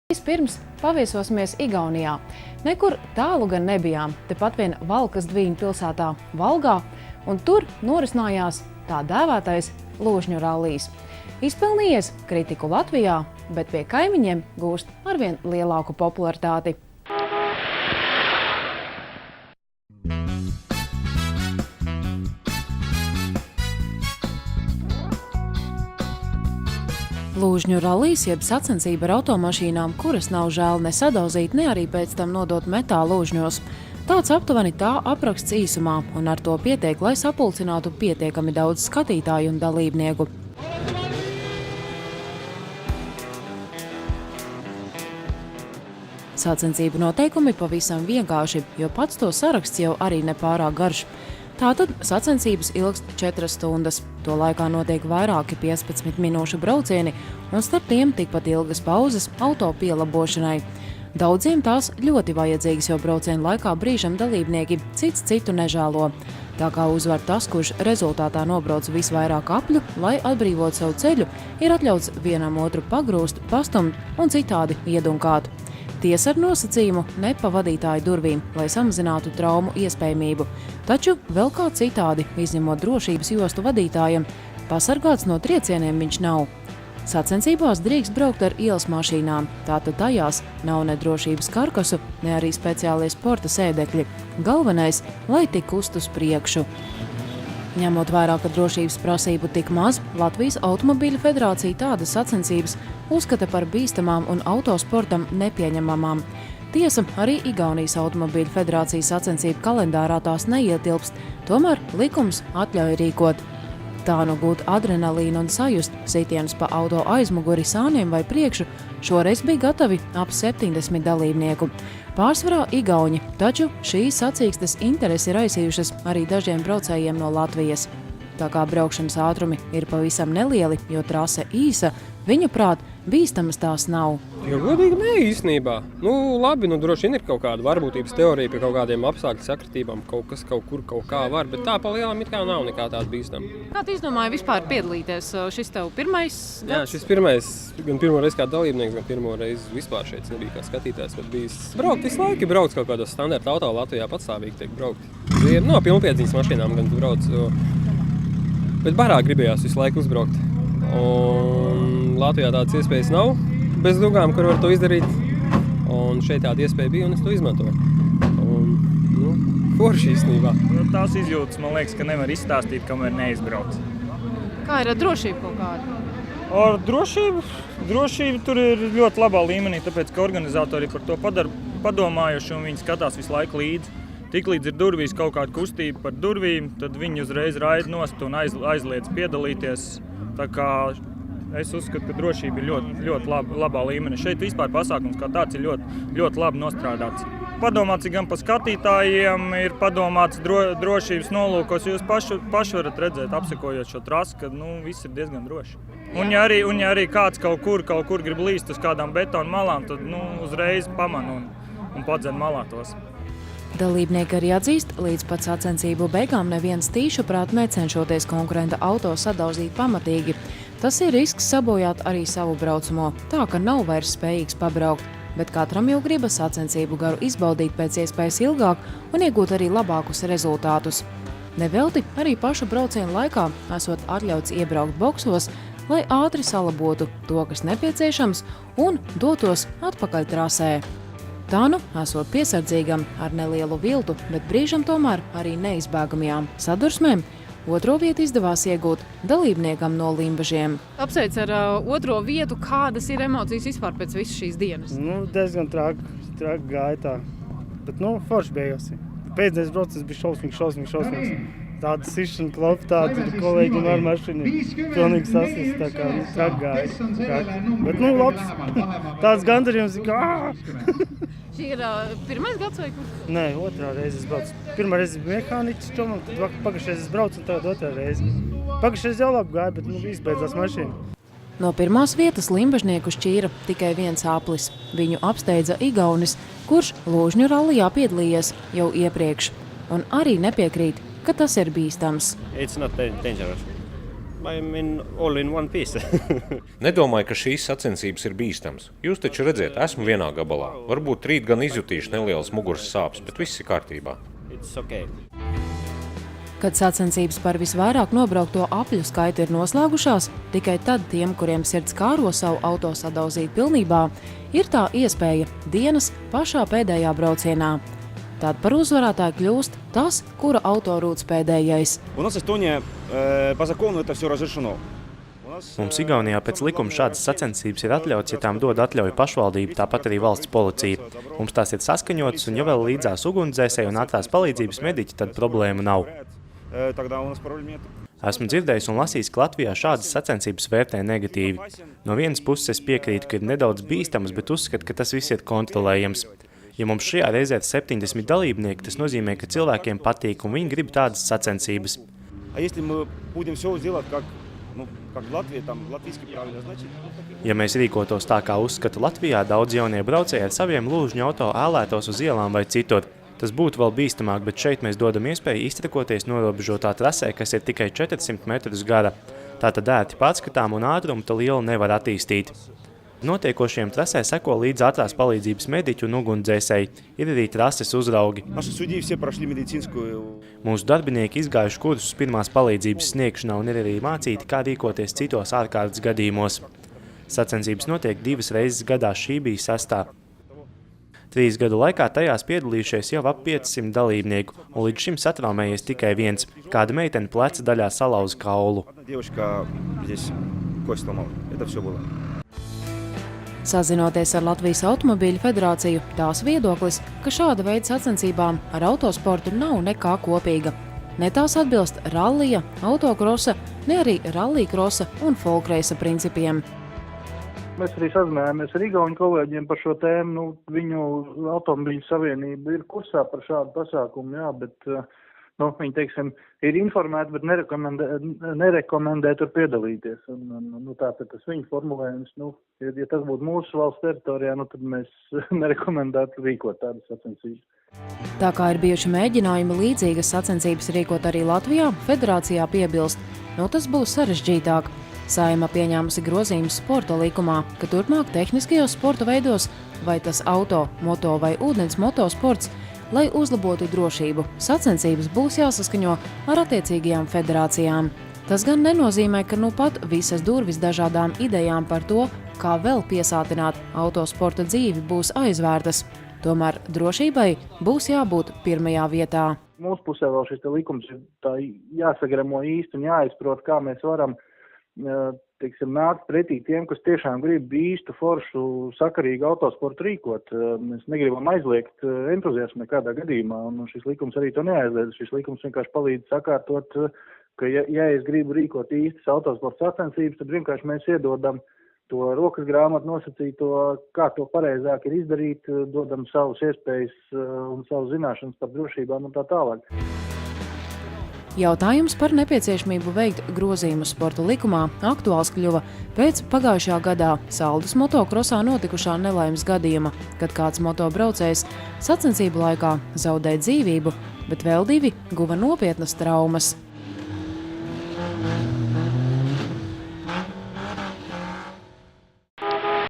Vispirms paviesosimies Igaunijā. Nekur tālu gan nebijām, tepat vien Valkas Dvīņu pilsētā Valgā, un tur norisinājās tā dēvētais Lūžņu rallijs. Izpelnījies kritiku Latvijā, bet pie kaimiņiem gūst arvien lielāku popularitāti. Lūžņu rallijs jeb sacensība ar automašīnām, kuras nav žēl ne sadauzīt, ne arī pēc tam nodot metā lūžņos. Tāds aptuveni tā apraksts īsumā, un ar to pietiek, lai sapulcinātu pietiekami daudz skatītāju un dalībnieku. Sacensību noteikumi pavisam vienkārši, jo pats to saraksts jau arī nepārāk garš. Tātad sacensības ilgst 4 stundas. To laikā notiek vairāki 15 minūšu braucieni, un starp tiem tikpat ilgas pauzes auto pielabošanai. Daudziem tās ļoti vajadzīgas, jo braucienu laikā brīžam dalībnieki cits citu nežēlo. Tā kā uzvar tas, kurš rezultātā nobrauc visvairāk apļu, lai atbrīvot savu ceļu, ir atļauts vienam otru pagrūst, pastumt un citādi iedunkāt. Tiesa ar nosacījumu ne pa vadītāju durvīm, lai samazinātu traumu iespējamību. Taču vēl kā citādi, izņemot drošības jostu vadītājiem, pasargāts no triecieniem viņš nav. Sacensībās drīkst braukt ar ielas mašīnām, tātad tajās nav ne drošības karkasu, ne arī speciālie sporta sēdekļi. Galvenais, lai tik kust uz priekšu. Ņemot vērā, ka drošības prasību tik maz, Latvijas Automobiļu federācija tādas sacensības uzskata par bīstamām un autosportam nepieņemamām. Tiesa, arī Igaunijas Automobiļu federācijas sacensību kalendārā tās neietilpst, tomēr likums atļauj rīkot. Tā nu gūt adrenalīnu un sajust sitienus pa auto aizmuguri, sāniem vai priekšu, šoreiz bija gatavi ap 70 dalībnieku. Pārsvarā igauņi, taču šīs sacīkstes interesi ir aizsījušas arī dažiem braucējiem no Latvijas. Tā kā braukšanas ātrumi ir pavisam nelieli, jo trase īsa, viņuprāt, bīstamas tās nav. Jo godīgi nē, īstenībā. Labi, droši vien ir kaut kāda varbūtības teorija pie kaut kādiem apstākļu sakritībām, kaut kas kaut kur kaut kā var, bet tā pa lielam it kā nav nekā tāda bīstama. Kā tu izdomāji vispār piedalīties? Šis tev pirmais gads? Jā, šis pirmais, gan pirmo reizi kā dalībnieks, gan pirmo reizi vispār šeit nebija kā skatītājs, bet bijis braukt visu laiku, brauc kaut kādos standarta auto Latvijā patstāvīgi tiek braukt. No pilnpiedziņas mašīnām gan brauc, bet barāk gribējās visu laiku uzbraukt. Un Latvijā tādas iespējas nav, bez dugām, kur var to izdarīt. Un šeit tāda iespēja bija, un es to izmantoju. Forši īstenībā. Tās izjūtas, man liekas, ka nevar izstāstīt, kamēr neizbrauc. Kā ir ar drošību kaut kādu? Ar drošību tur ir ļoti labā līmenī, tāpēc, ka organizatori par to padomājuši, un viņi skatās visu laiku līdzi. Tiklīdz ir durvīs kaut kāda kustība par durvīm, tad viņi uzreiz raida nost un aizliedz piedalīties. Tā kā es uzskatu, ka drošība ir ļoti labā līmenī. Šeit vispār pasākums kā tāds ir ļoti labi nostrādāts. Padomāts gan par skatītājiem, ir padomāts drošības nolūkos. Jūs paši varat redzēt, apsekojot šo trasi, ka viss ir diezgan droši. Un ja arī kāds kaut kur grib līst uz kādām betona malām, tad uzreiz pamana un padzen malā tos. Dalībnieki arī atzīst, līdz pat sacensību beigām neviens tīšuprāt necenšoties konkurenta auto sadauzīt pamatīgi. Tas ir risks sabojāt arī savu braucamo, tā ka nav vairs spējīgs pabraukt, bet katram jau gribas sacensību garu izbaudīt pēc iespējas ilgāk un iegūt arī labākus rezultātus. Nevelti arī pašu braucienu laikā esot atļauts iebraukt boksos, lai ātri salabotu to, kas nepieciešams, un dotos atpakaļ trasē. Tā esot piesardzīgam ar nelielu viltu, bet brīžam tomēr arī neizbēgamajām sadursmēm, otro vietu izdevās iegūt dalībniekam no Limbažiem. Apsveic ar otro vietu, kādas ir emocijas vispār pēc visas šīs dienas? Diezgan traki gāja tā, bet forši beigās. Pēdējais brauciens bija šausmīgs. Tāda sišana klopa, tāda kolēģi ar mašīnu, pilnīgi sasist, tā kā traki gāja. Bet labs, tāds gandarījums, ka Šī ir pirmais gads vai kur? Nē, otrā reize es braucu. Pirmā reize bija mehāniķis čomam, tad pagājušais es braucu un tagad otrā reize. Pagājušais jau labi gāja, bet izbeidzās mašīna. No pirmās vietas limbažnieku šķīra tikai viens aplis. Viņu apsteidza igaunis, kurš Lūžņu rallijā piedalījies jau iepriekš. Un arī nepiekrīt, ka tas ir bīstams. It's not dangerous. all in one piece. Nedomāju, ka šīs sacensības ir bīstams. Jūs taču redziet, esmu vienā gabalā. Varbūt rīt gan izjutīšu nelielas muguras sāpes, bet viss ir kārtībā. It's okay. Kad sacensības par visvairāk nobraukto apļu skaitu ir noslēgušās, tikai tad tiem, kuriem sirds kāro savu auto sadauzīt pilnībā, ir tā iespēja dienas pašā pēdējā braucienā. Tad par uzvarētāju kļūst tas, kura auto rūc pēdējais. У нас Эстония, по закону это все разрешено. Mums Igaunijā pēc likuma šādas sacensības ir atļauts, ja tām dod atļauju pašvaldība, tāpat arī valsts policija. Mums tās ir saskaņotas, un ja vēl līdzās ugunsdzēsēji un ātrās palīdzības mediķi, tad problēma nav. Esmu dzirdējis un lasījis, ka Latvijā šādas sacensības vērtē negatīvi. No vienas puses es piekrītu, ka ir nedaudz bīstamas, bet uzskatu, ka tas viss ir kontrolējams. Ja mums šajā reizē ir 70 dalībnieki, tas nozīmē, ka cilvēkiem patīk un viņi grib tādas sacensības. Ja mēs rīkotos tā, kā uzskata Latvijā, daudz jaunie braucēji ar saviem lūžņu auto ēlētos uz ielām vai citur. Tas būtu vēl bīstamāk, bet šeit mēs dodam iespēju iztrakoties norobežotā trasē, kas ir tikai 400 metrus gara. Tātad ērti pārskatām un ātrumu tā liela nevar attīstīt. Notiekošiem trasē seko līdz ātrās palīdzības mediķi un ugunsdzēsēji. Ir arī trases uzraugi. Mūsu darbinieki izgājuši kursus pirmās palīdzības sniegšanā un ir arī mācīti, kā rīkoties citos ārkārtas gadījumos. Sacensības notiek 2 reizes gadā, šī bija 6. 3 gadu laikā tajās piedalījušies jau ap 500 dalībnieku, un līdz šim satraumējies tikai viens. Kāda meitene pleca daļā salauza kaulu. Sazinoties ar Latvijas automobīļu federāciju, tās viedoklis, ka šāda veida sacensībām ar autosportu nav nekā kopīga. Ne tās atbilst rallija, autokrosa, ne arī rallijkrosa un folkreisa principiem. Mēs arī sazinājāmies ar igauņu kolēģiem par šo tēmu. Viņu automobīļu savienība ir kursā par šādu pasākumu, jā, bet viņi, teiksim, ir informēti, bet nerekomendē tur piedalīties. Tātad tas viņu formulējums, ja tas būtu mūsu valsts teritorijā, tad mēs nerekomendētu rīkot tādas sacensības. Tā kā ir bijuši mēģinājumi līdzīgas sacensības rīkot arī Latvijā, federācijā piebilst, tas būs sarežģītāk. Saeima pieņēmusi grozījumus sporta likumā, ka turpmāk tehniskajos sporta veidos, vai tas auto, moto vai ūdens motosports, lai uzlabotu drošību, sacensības būs jāsaskaņo ar attiecīgajām federācijām. Tas gan nenozīmē, ka pat visas durvis dažādām idejām par to, kā vēl piesātināt autosporta dzīvi, būs aizvērtas. Tomēr drošībai būs jābūt pirmajā vietā. Mūsu pusē vēl šis likums ir tā jāsagremo īsti un jāizprot, kā mēs varam nākt pretī tiem, kas tiešām grib īstu, foršu, sakarīgu autosportu rīkot. Mēs negribam aizliegt entuziasmu nekādā gadījumā, un šis likums arī to neaizliedz. Šis likums vienkārši palīdz sakārtot, ka ja es gribu rīkot īstas autosporta sacensības, tad vienkārši mēs iedodam to rokas grāmatu nosacīto, kā to pareizāk ir izdarīt, dodam savus iespējas un savus zināšanas par drošībām un tā tālāk. Jautājums par nepieciešamību veikt grozījumus sporta likumā aktuāls kļuva pēc pagājušajā gadā Saldus motokrosā notikušā nelaimes gadījuma, kad kāds motobraucējs sacensību laikā zaudēja dzīvību, bet vēl 2 guva nopietnas traumas.